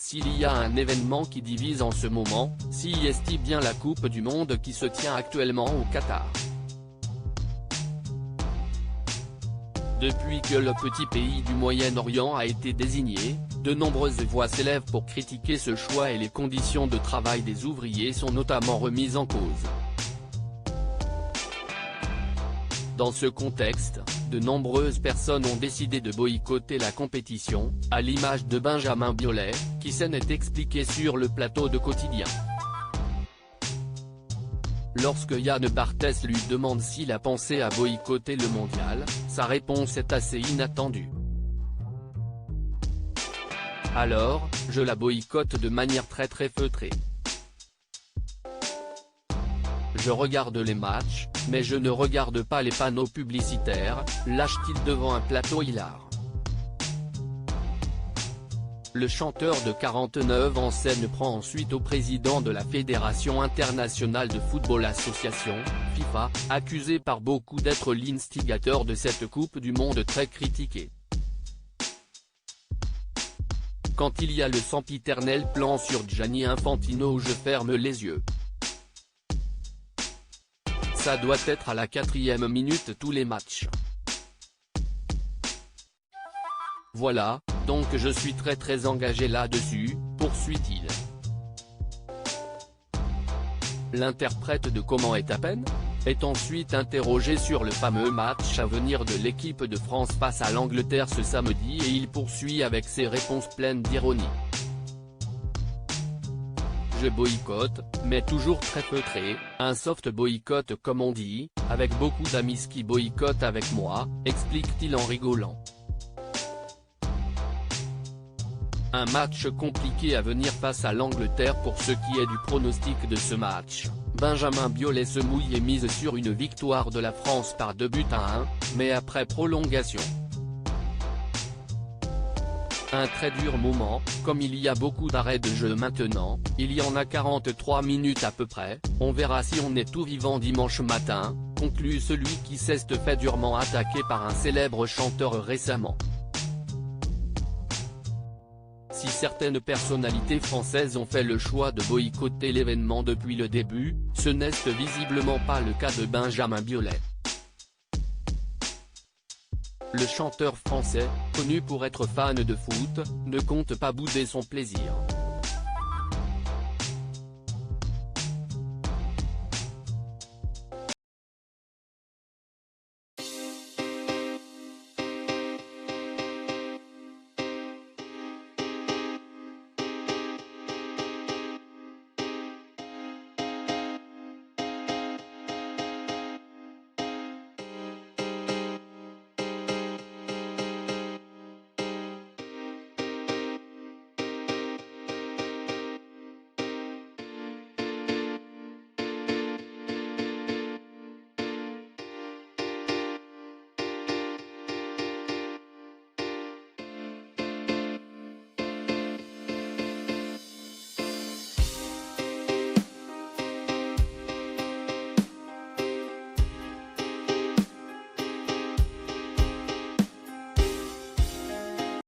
s'il y a un événement qui divise en ce moment, si est-il bien la Coupe du Monde qui se tient actuellement au Qatar. Depuis que le petit pays du Moyen-Orient a été désigné, de nombreuses voix s'élèvent pour critiquer ce choix et les conditions de travail des ouvriers sont notamment remises en cause. Dans ce contexte, de nombreuses personnes ont décidé de boycotter la compétition, à l'image de Benjamin Biolay, qui s'en est expliqué sur le plateau de Quotidien. Lorsque Yann Barthès lui demande s'il a pensé à boycotter le mondial, sa réponse est assez inattendue. Alors, je la boycotte de manière très feutrée. Je regarde les matchs, mais je ne regarde pas les panneaux publicitaires, lâche-t-il devant un plateau hilar. Le chanteur de 49 ans prend ensuite au président de la Fédération internationale de football association, FIFA, accusé par beaucoup d'être l'instigateur de cette Coupe du Monde très critiquée. Quand il y a le sempiternel plan sur Gianni Infantino, je ferme les yeux. Ça doit être à la 4e minute tous les matchs. Voilà, donc je suis très engagé là-dessus, poursuit-il. L'interprète de Comment est à peine est ensuite interrogé sur le fameux match à venir de l'équipe de France face à l'Angleterre ce samedi et il poursuit avec ses réponses pleines d'ironie. Je boycotte, mais toujours très feutré, un soft boycott comme on dit, avec beaucoup d'amis qui boycottent avec moi, explique-t-il en rigolant. Un match compliqué à venir face à l'Angleterre pour ce qui est du pronostic de ce match. Benjamin Biolay se mouille et mise sur une victoire de la France par 2-1, mais après prolongation. Un très dur moment, comme il y a beaucoup d'arrêts de jeu maintenant, il y en a 43 minutes à peu près, on verra si on est tout vivant dimanche matin, conclut celui qui s'est fait durement attaquer par un célèbre chanteur récemment. Si certaines personnalités françaises ont fait le choix de boycotter l'événement depuis le début, ce n'est visiblement pas le cas de Benjamin Biolay. Le chanteur français, connu pour être fan de foot, ne compte pas bouder son plaisir.